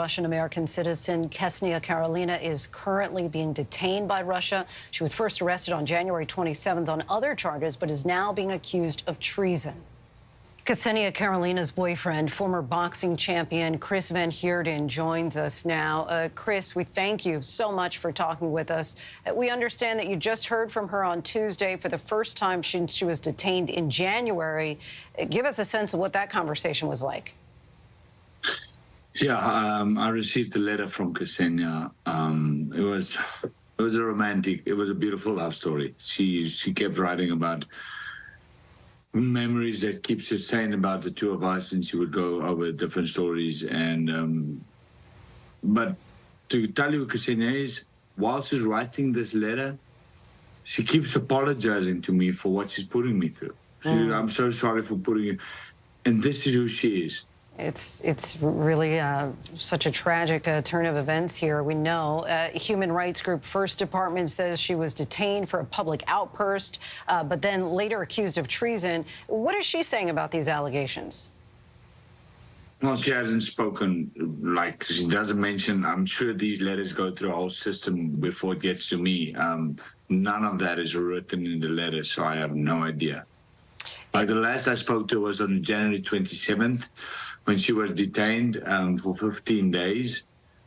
Russian-American citizen Ksenia Karelina is currently being detained by Russia. She was first arrested on January 27th on other charges, but is now being accused of treason. Ksenia Karelina's boyfriend, former boxing champion Chris Van Heerden, joins us now. Chris, we thank you so much for talking with us. We understand that you just heard from her on Tuesday for the first time since she was detained in January. Give us a sense of what that conversation was like. Yeah, I received a letter from Ksenia. It was a romantic, it was a beautiful love story. She kept writing about memories that keeps her sane about the two of us, and she would go over different stories. And but to tell you, Ksenia is, while she's writing this letter, she keeps apologizing to me for what she's putting me through. I'm so sorry for putting you, and this is who she is. It's really such a tragic turn of events here. We know human rights group First Department says she was detained for a public outburst, but then later accused of treason. What is she saying about these allegations? Well, she hasn't spoken, like she doesn't mention. I'm sure these letters go through a whole system before it gets to me. None of that is written in the letter, so I have no idea. Like the last I spoke to her was on January 27th, when she was detained for 15 days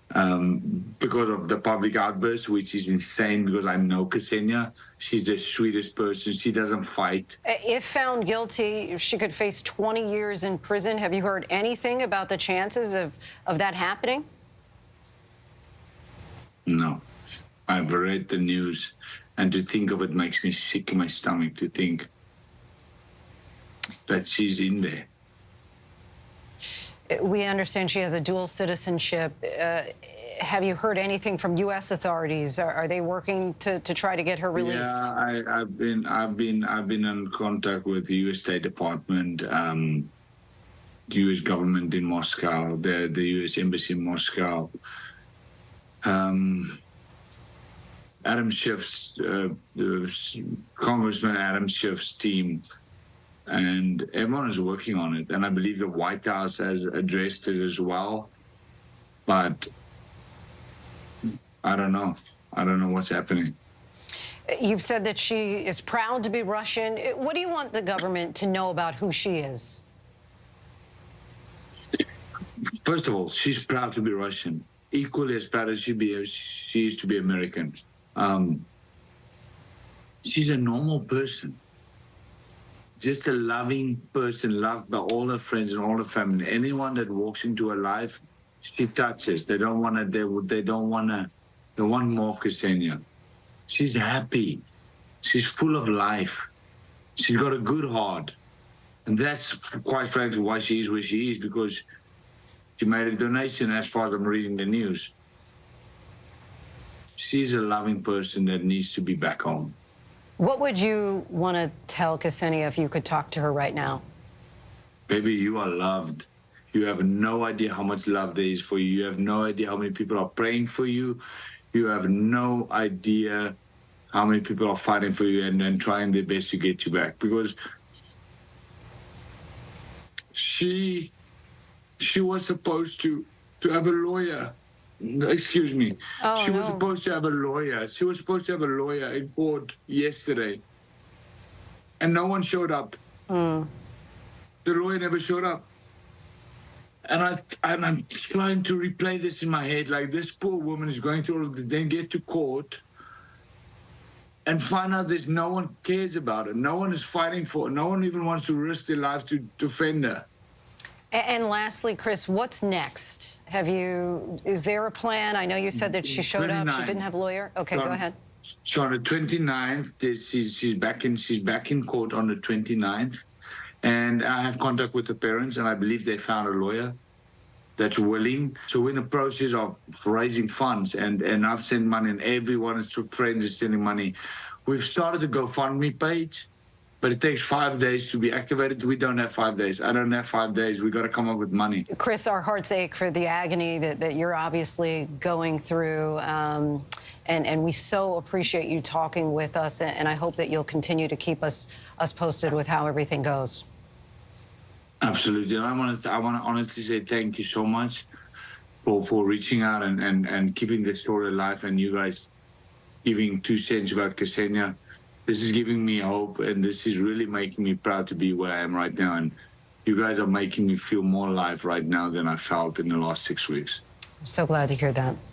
because of the public outburst, which is insane because I know Ksenia. She's the sweetest person. She doesn't fight. If found guilty, she could face 20 years in prison. Have you heard anything about the chances of that happening? No. I've read the news, and to think of it makes me sick in my stomach to think that she's in there. We understand she has a dual citizenship. Have you heard anything from U.S. authorities? Are they working to try to get her released? Yeah, I've been in contact with the U.S. State Department, the U.S. government in Moscow, the U.S. Embassy in Moscow. Adam Schiff's, Congressman Adam Schiff's team, and everyone is working on it. And I believe the White House has addressed it as well. But I don't know. I don't know what's happening. You've said that she is proud to be Russian. What do you want the government to know about who she is? First of all, she's proud to be Russian, equally as proud as she is to be American. She's a normal person. Just a loving person, loved by all her friends and all her family. Anyone that walks into her life, she touches. They don't want to. They want more of Ksenia. She's happy. She's full of life. She's got a good heart, and that's quite frankly why she is where she is, because she made a donation. As far as I'm reading the news, she's a loving person that needs to be back home. What would you want to tell Ksenia if you could talk to her right now? Baby, you are loved. You have no idea how much love there is for you. You have no idea how many people are praying for you. You have no idea how many people are fighting for you and trying their best to get you back. Because she was supposed to have a lawyer. Excuse me. Oh, she was no. supposed to have a lawyer. She was supposed to have a lawyer in court yesterday. And no one showed up. The lawyer never showed up. And I'm trying to replay this in my head, like this poor woman is going through all of this, then get to court and find out there's no one cares about her. No one is fighting for her. No one even wants to risk their lives to defend her. And lastly, Chris, what's next? Is there a plan? I know you said that she showed up, she didn't have a lawyer. Okay, go ahead. So on the 29th, she's back in court on the 29th. And I have contact with the parents, and I believe they found a lawyer that's willing. So we're in the process of raising funds, and I've sent money, and everyone is through friends is sending money. We've started a GoFundMe page, but it takes 5 days to be activated. We don't have 5 days. I don't have 5 days. We got to come up with money. Chris, our hearts ache for the agony that you're obviously going through. And we so appreciate you talking with us, and I hope that you'll continue to keep us posted with how everything goes. Absolutely. I want to honestly say thank you so much for reaching out and keeping the story alive, and you guys giving 2 cents about Ksenia. This is giving me hope, and this is really making me proud to be where I am right now. And you guys are making me feel more alive right now than I felt in the last 6 weeks. I'm so glad to hear that.